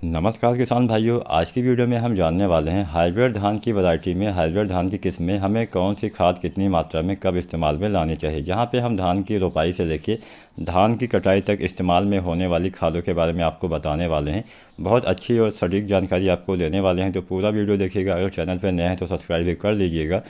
नमस्कार किसान भाइयों, आज की वीडियो में हम जानने वाले हैं हाइब्रिड धान की वैरायटी में हाइब्रिड धान की किस्म में हमें कौन सी खाद कितनी मात्रा में कब इस्तेमाल में लानी चाहिए। जहां पे हम धान की रोपाई से लेके धान की कटाई तक इस्तेमाल में होने वाली खादों के बारे में आपको बताने वाले हैं। बहुत अच्छी और सटीक जानकारी आपको देने वाले हैं, तो पूरा वीडियो देखिएगा। अगर चैनल पर नए हैं तो सब्सक्राइब भी कर लीजिएगा।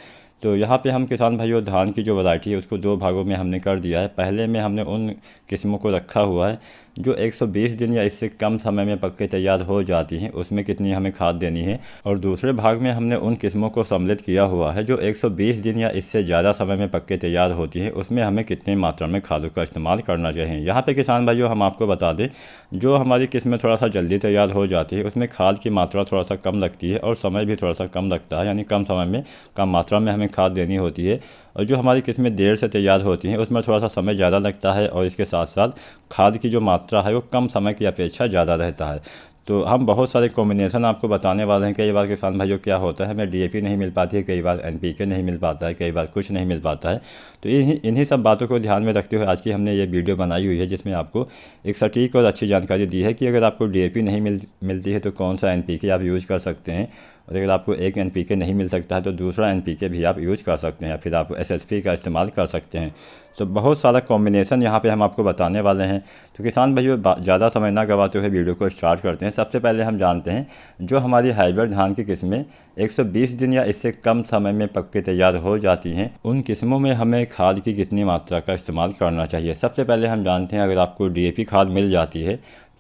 तो यहाँ पे हम किसान भाइयों धान की जो वैरायटी है उसको दो भागों में हमने कर दिया है। पहले में हमने उन किस्मों को रखा हुआ है जो 120 दिन या इससे कम समय में पक के तैयार हो जाती हैं, उसमें कितनी हमें खाद देनी है। और दूसरे भाग में हमने उन किस्मों को सम्मिलित किया हुआ है जो 120 दिन या इससे ज़्यादा समय में पक के तैयार होती हैं, उसमें हमें कितनी मात्रा में खादों का इस्तेमाल करना चाहिए। यहाँ पे किसान भाइयों हम आपको बता दें, जो हमारी किस्में थोड़ा सा जल्दी तैयार हो जाती है उसमें खाद की मात्रा थोड़ा सा कम लगती है और समय भी थोड़ा सा कम लगता है, यानी कम समय में कम मात्रा में हमें खाद देनी होती है। और जो हमारी किस्में देर से तैयार होती हैं उसमें थोड़ा सा समय ज़्यादा लगता है और इसके साथ साथ खाद की जो मात्रा है वो कम समय की अपेक्षा ज़्यादा रहता है। तो हम बहुत सारे कॉम्बिनेशन आपको बताने वाले हैं। कई बार किसान भाइयों क्या होता है, हमें डीएपी नहीं मिल पाती है, कई बार एनपीके नहीं मिल पाता है, कई बार कुछ नहीं मिल पाता है। तो इन्हीं सब बातों को ध्यान में रखते हुए आज की हमने ये वीडियो बनाई हुई है, जिसमें आपको एक सटीक और अच्छी जानकारी दी है कि अगर आपको डीएपी नहीं मिलती है तो कौन सा एनपीके आप यूज़ कर सकते हैं, और अगर आपको एक एनपीके नहीं मिल सकता है तो दूसरा एनपीके भी आप यूज़ कर सकते हैं, फिर आप एसएसपी का इस्तेमाल कर सकते हैं। तो बहुत सारा कॉम्बिनेशन यहाँ पे हम आपको बताने वाले हैं। तो किसान भाइयों ज़्यादा समय ना गवाते हुए वीडियो को स्टार्ट करते हैं। सबसे पहले हम जानते हैं जो हमारी हाइब्रिड धान की किस्में 120 दिन या इससे कम समय में पक के तैयार हो जाती हैं, उन किस्मों में हमें खाद की कितनी मात्रा का इस्तेमाल करना चाहिए। सबसे पहले हम जानते हैं अगर आपको डीएपी खाद मिल जाती है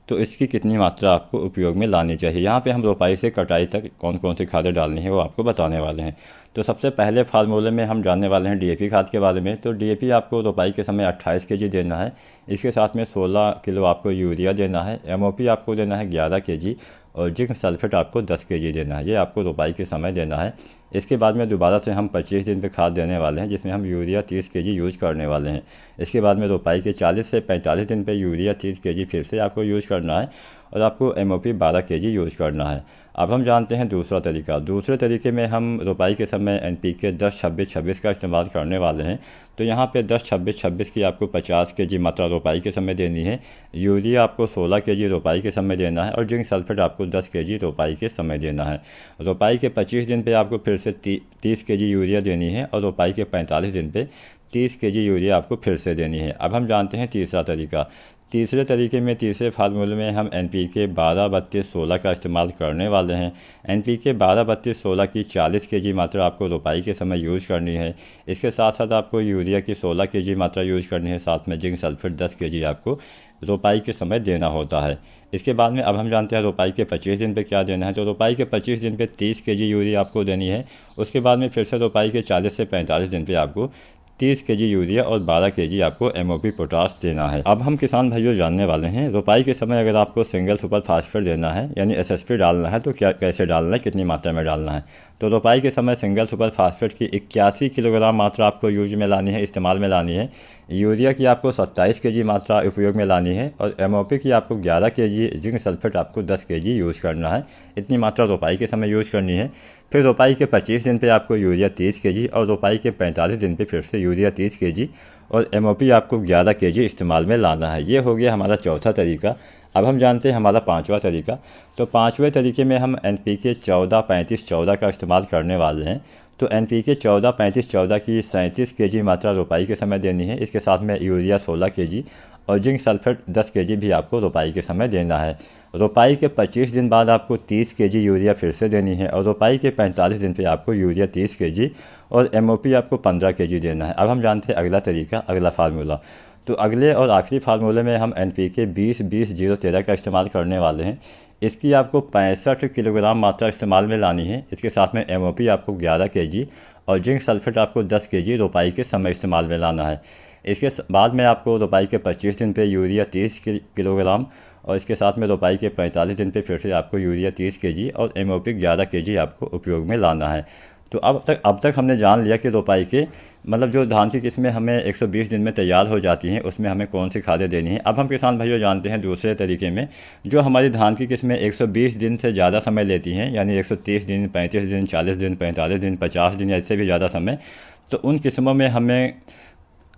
तो इसकी कितनी मात्रा आपको उपयोग में लानी चाहिए। यहाँ पे हम रोपाई से कटाई तक कौन कौन सी खादें डालनी है वो आपको बताने वाले हैं। तो सबसे पहले फार्मूले में हम जानने वाले हैं डीएपी खाद के बारे में। तो डीएपी आपको रोपाई के समय 28 केजी देना है। इसके साथ में 16 किलो आपको यूरिया देना है। एमओपी आपको देना है 11 केजी और जिंक सल्फेट आपको 10 केजी देना है। ये आपको रोपाई के समय देना है। इसके बाद में दोबारा से हम 25 दिन पे खाद देने वाले हैं, जिसमें हम यूरिया 30 केजी यूज़ करने वाले हैं। इसके बाद में रोपाई के 40 से 45 दिन पे यूरिया 30 केजी फिर से आपको यूज़ करना है और आपको एमओपी 12 केजी यूज़ करना है। अब हम जानते हैं दूसरा तरीका। दूसरे तरीके में हम रोपाई के समय एनपीके 10-26-26 का इस्तेमाल करने वाले हैं। तो यहाँ पे 10-26-26 की आपको 50 केजी मात्रा रोपाई के समय देनी है। यूरिया आपको 16 केजी रोपाई के समय देना है और जिंक सल्फेट आपको 10 केजी रोपाई के समय देना है। रोपाई के 25 दिन पे आपको फिर से 30 केजी यूरिया देनी है और रोपाई के 45 दिन पे 30 केजी यूरिया आपको फिर से देनी है। अब हम जानते हैं तीसरा तरीका। तीसरे तरीके में तीसरे फार्मूले में हम एनपीके 12-32-16 का इस्तेमाल करने वाले हैं। एनपीके 12-32-16 की 40 केजी मात्रा आपको रोपाई के समय यूज़ करनी है। इसके साथ साथ आपको यूरिया की 16 केजी मात्रा यूज़ करनी है, साथ में जिंक सल्फेट 10 केजी आपको रोपाई के समय देना होता है। इसके बाद में अब हम जानते हैं रोपाई के 25 दिन पे क्या देना है। तो रोपाई के 25 दिन पे 30 केजी यूरिया आपको देनी है। उसके बाद में फिर से रोपाई के 40 से 45 दिन पे आपको 30 केजी यूरिया और 12 केजी आपको एमओपी पोटास देना है। अब हम किसान भाइयों जानने वाले हैं रोपाई के समय अगर आपको सिंगल सुपर फास्फेट देना है यानी एसएसपी डालना है तो क्या कैसे डालना है, कितनी मात्रा में डालना है। तो रोपाई के समय सिंगल सुपर फास्फेट की 81 किलोग्राम मात्रा आपको यूज में लानी है, इस्तेमाल में लानी है। यूरिया की आपको 27 केजी मात्रा उपयोग में लानी है और एमओपी की आपको 11 केजी, जिंक सल्फेट आपको 10 केजी यूज़ करना है। इतनी मात्रा रोपाई के समय यूज़ करनी है। फिर रोपाई के 25 दिन पे आपको यूरिया 30 केजी और रोपाई के 45 दिन पे फिर से यूरिया 30 केजी और एमओपी आपको 11 केजी इस्तेमाल में लाना है। ये हो गया हमारा चौथा तरीका। अब हम जानते हैं हमारा पांचवा तरीका। तो पांचवें तरीके में हम एनपीके 14-35-14 का इस्तेमाल करने वाले हैं। तो एनपीके 14-35-14 की 37 केजी मात्रा रोपाई के समय देनी है। इसके साथ में यूरिया 16 केजी और जिंक सल्फेट 10 केजी भी आपको रोपाई के समय देना है। रोपाई के 25 दिन बाद आपको 30 केजी यूरिया फिर से देनी है और रोपाई के 45 दिन पे आपको यूरिया 30 केजी और एमओपी आपको 15 केजी देना है। अब हम जानते हैं अगला तरीका, अगला फार्मूला। तो अगले और आखिरी फार्मूले में हम एनपीके 20-20-0-13 का इस्तेमाल करने वाले हैं। इसकी आपको 65 किलोग्राम मात्रा इस्तेमाल में लानी है। इसके साथ में एमओपी आपको 11 केजी और जिंक सल्फेट आपको 10 केजी रोपाई के समय इस्तेमाल में लाना है। इसके बाद में आपको रोपाई के 25 दिन पे यूरिया 30 किलोग्राम और इसके साथ में रोपाई के 45 दिन पे फिर से आपको यूरिया 30 केजी और एमओपी 11 केजी आपको उपयोग में लाना है। तो अब तक हमने जान लिया कि रोपाई के मतलब जो धान की किस्में हमें 120 दिन में तैयार हो जाती हैं उसमें हमें कौन सी खादें देनी है। अब हम किसान भाइयों जानते हैं दूसरे तरीके में जो हमारी धान की किस्में 120 दिन से ज़्यादा समय लेती हैं, यानी 130 दिन, 35 दिन, 40 दिन, 45 दिन, 50 दिन या इससे भी ज़्यादा समय। तो उन किस्मों में हमें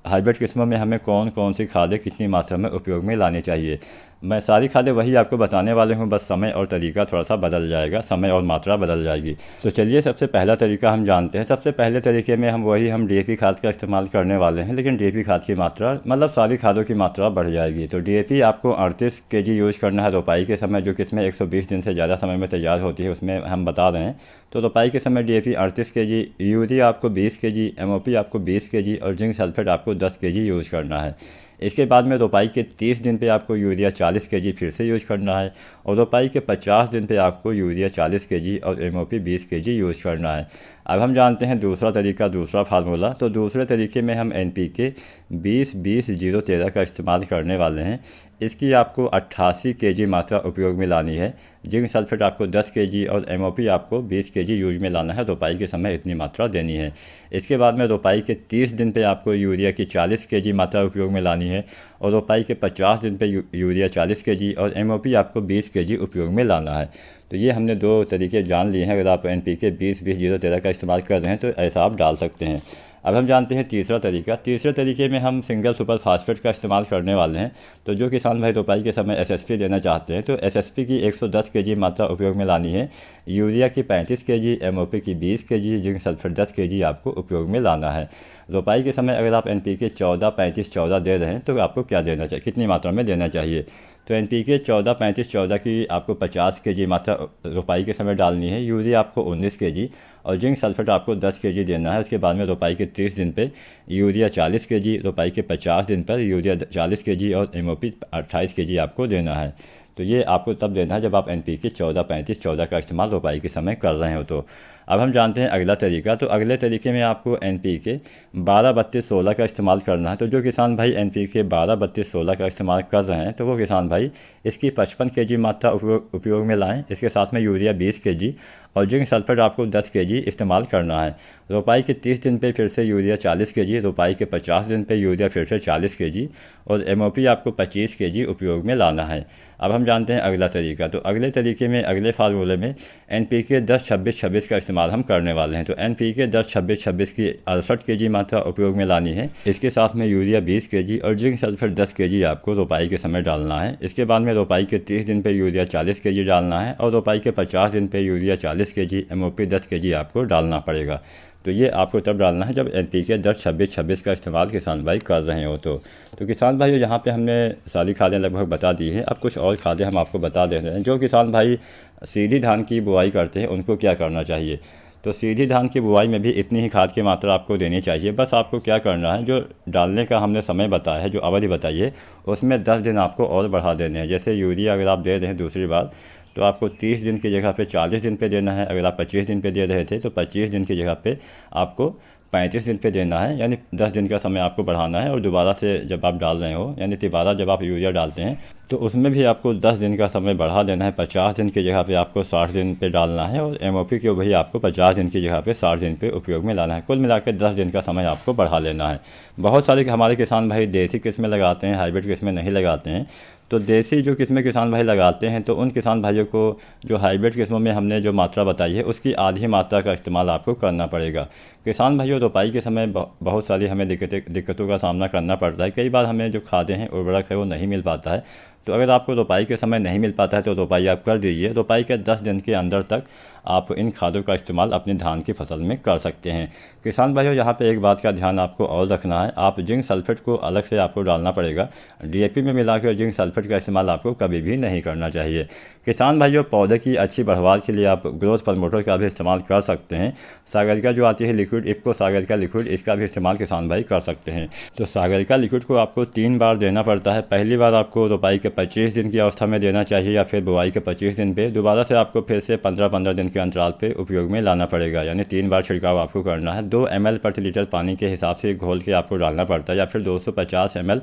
हाइब्रिड किस्मों में हमें कौन कौन सी खादें कितनी मात्रा में उपयोग में लानी चाहिए। मैं सारी खादें वही आपको बताने वाले हूँ, बस समय और तरीका थोड़ा सा बदल जाएगा, समय और मात्रा बदल जाएगी। तो चलिए सबसे पहला तरीका हम जानते हैं। सबसे पहले तरीके में हम डीएपी खाद का इस्तेमाल करने वाले हैं, लेकिन डीएपी खाद की मात्रा मतलब सारी खादों की मात्रा बढ़ जाएगी। तो डीएपी आपको 38 केजी यूज़ करना है रोपाई के समय, जो कि इसमें 120 दिन से ज़्यादा समय में तैयार होती है, उसमें हम बता रहे हैं। तो रोपाई के समय डीएपी 38 केजी, यूरिया आपको 20 केजी, एमओपी आपको 20 केजी और जिंक सल्फेट आपको 10 केजी यूज़ करना है। इसके बाद में रोपाई के 30 दिन पे आपको यूरिया 40 केजी फिर से यूज़ करना है, और रोपाई के 50 दिन पे आपको यूरिया 40 केजी और एमओपी 20 केजी यूज़ करना है। अब हम जानते हैं दूसरा तरीका, दूसरा फार्मूला। तो दूसरे तरीके में हम एनपीके 20-20-0-13 का इस्तेमाल करने वाले हैं। इसकी आपको 88 केजी मात्रा उपयोग में लानी है। जिंक सल्फेट आपको 10 केजी और एमओपी आपको 20 केजी यूज में लाना है। रोपाई के समय इतनी मात्रा देनी है। इसके बाद में रोपाई के 30 दिन पे आपको यूरिया की 40 केजी मात्रा उपयोग में लानी है, और रोपाई के 50 दिन पे यूरिया 40 केजी और एमओपी आपको 20 केजी उपयोग में लाना है। तो ये हमने दो तरीके जान लिए हैं। अगर आप एनपीके 20-20-0-13 का इस्तेमाल कर रहे हैं तो ऐसा आप डाल सकते हैं। अब हम जानते हैं तीसरा तरीका। तीसरे तरीके में हम सिंगल सुपर फास्फेट का इस्तेमाल करने वाले हैं। तो जो किसान भाई रोपाई के समय एसएसपी देना चाहते हैं तो एसएसपी की 110 केजी मात्रा उपयोग में लानी है, यूरिया की 35 केजी, एमओपी की 20 केजी, जिंक सल्फेट 10 केजी आपको उपयोग में लाना है। रोपाई के समय अगर आप एनपीके 14-35-14 दे रहे हैं तो आपको क्या देना चाहिए, कितनी मात्रा में देना चाहिए। तो एनपीके 14-35-14 की आपको 50 केजी मात्रा रोपाई के समय डालनी है, यूरिया आपको 19 केजी और जिंक सल्फेट आपको 10 केजी देना है। उसके बाद में रोपाई के 30 दिन पे यूरिया 40 केजी, रोपाई के 50 दिन पर यूरिया 40 केजी और एमओपी 28 केजी आपको देना है। तो ये आपको तब देना है जब आप एनपीके 14-35-14 का इस्तेमाल रोपाई के समय कर रहे हो। तो अब हम जानते हैं अगला तरीका। तो अगले तरीके में आपको एनपीके 12-32-16 का इस्तेमाल करना है। तो जो किसान भाई एनपीके 12-32-16 का इस्तेमाल कर रहे हैं तो वो किसान भाई इसकी 55 केजी मात्रा उपयोग में लाएं। इसके साथ में यूरिया 20 केजी और जिंक सल्फेट आपको 10 केजी इस्तेमाल करना है। रोपाई के 30 दिन पे फिर से यूरिया 40 केजी, रोपाई के 50 दिन पे यूरिया फिर से 40 केजी और एमओपी आपको 25 केजी उपयोग में लाना है। अब हम जानते हैं अगला तरीका। तो अगले तरीके में अगले फार्मूले में एनपीके 10-26-26 का इस्तेमाल हम करने वाले हैं। तो एनपीके 10-26-26 की 68 केजी मात्रा उपयोग में लानी है। इसके साथ में यूरिया 20 केजी और जिंक सल्फेट 10 केजी आपको रोपाई के समय डालना है। इसके बाद में रोपाई के 30 दिन पे यूरिया 40 केजी डालना है और रोपाई के 50 दिन पे यूरिया 40 केजी, एमओपी 10 केजी आपको डालना पड़ेगा। तो ये आपको तब डालना है जब एनपीके 10-26-26 का इस्तेमाल किसान भाई कर रहे हो। तो किसान भाई यहाँ पे हमने सारी खादें लगभग बता दी हैं। अब कुछ और खादें हम आपको बता दे रहे हैं। जो किसान भाई सीधी धान की बुआई करते हैं उनको क्या करना चाहिए। तो सीधी धान की बुआई में भी इतनी ही खाद की मात्रा आपको देनी चाहिए। बस आपको क्या करना है, जो डालने का हमने समय बताया है, जो अवधि बताई है, उसमें 10 दिन आपको और बढ़ा देने हैं। जैसे यूरिया अगर आप दे रहे हैं दूसरी बार तो आपको 30 दिन की जगह पे 40 दिन पे देना है। अगर आप 25 दिन पे दे रहे थे तो 25 दिन की जगह पे आपको 35 दिन पे देना है, यानी 10 दिन का समय आपको बढ़ाना है। और दोबारा से जब आप डाल रहे हो, यानी दोबारा जब आप यूरिया डालते हैं तो उसमें भी आपको 10 दिन का समय बढ़ा देना है। 50 दिन की जगह पे आपको 60 दिन पे डालना है और एमओपी को वही आपको 50 दिन की जगह पे 60 दिन पे उपयोग में लाना है। कुल मिलाकर 10 दिन का समय आपको बढ़ा लेना है। बहुत सारे हमारे किसान भाई देसी किस्में लगाते हैं, हाइब्रिड किस्में नहीं लगाते हैं। तो देसी जो किस्में किसान भाई लगाते हैं तो उन किसान भाइयों को जो हाइब्रिड किस्मों में हमने जो मात्रा बताई है उसकी आधी मात्रा का इस्तेमाल आपको करना पड़ेगा। किसान भाइयों रोपाई के समय बहुत सारी हमें दिक्कतों का सामना करना पड़ता है। कई बार हमें जो खादें हैं, उर्वरक है, वो नहीं मिल पाता है। तो अगर आपको रोपाई के समय नहीं मिल पाता है तो रोपाई आप कर दीजिए। रोपाई के 10 दिन के अंदर तक आप इन खादों का इस्तेमाल अपनी धान की फसल में कर सकते हैं। किसान भाइयों यहाँ पे एक बात का ध्यान आपको और रखना है, आप जिंक सल्फेट को अलग से आपको डालना पड़ेगा। डीएपी में मिलाकर जिंक सल्फेट का इस्तेमाल आपको कभी भी नहीं करना चाहिए। किसान भाइयों पौधे की अच्छी बढ़वार के लिए आप ग्रोथ प्रमोटर का भी इस्तेमाल कर सकते हैं। सागरिका जो आती है लिक्विड, इफ्को सागरिका लिक्विड, इसका भी इस्तेमाल किसान भाई कर सकते हैं। तो सागरिका लिक्विड को आपको 3 बार देना पड़ता है। पहली बार आपको रोपाई के 25 दिन की अवस्था में देना चाहिए या फिर बुआई के 25 दिन पे। दोबारा से आपको फिर से 15-15 दिन के अंतराल पे उपयोग में लाना पड़ेगा, यानी 3 बार छिड़काव आपको करना है। 2 ml प्रति लीटर पानी के हिसाब से घोल के आपको डालना पड़ता है या फिर 250 ml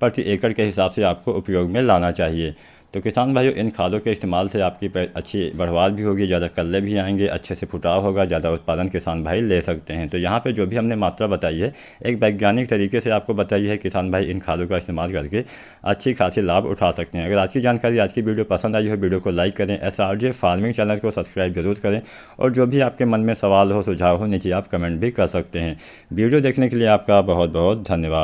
प्रति एकड़ के हिसाब से आपको उपयोग में लाना चाहिए। तो किसान भाइयों इन खादों के इस्तेमाल से आपकी अच्छी बढ़वार भी होगी, ज़्यादा कल्ले भी आएंगे, अच्छे से फुटाव होगा, ज़्यादा उत्पादन किसान भाई ले सकते हैं। तो यहाँ पे जो भी हमने मात्रा बताई है एक वैज्ञानिक तरीके से आपको बताई है। किसान भाई इन खादों का इस्तेमाल करके अच्छी खासी लाभ उठा सकते हैं। अगर आज की जानकारी, आज की वीडियो पसंद आई हो, वीडियो को लाइक करें, SRJ फार्मिंग चैनल को सब्सक्राइब जरूर करें और जो भी आपके मन में सवाल हो, सुझाव हो, नीचे आप कमेंट भी कर सकते हैं। वीडियो देखने के लिए आपका बहुत बहुत धन्यवाद।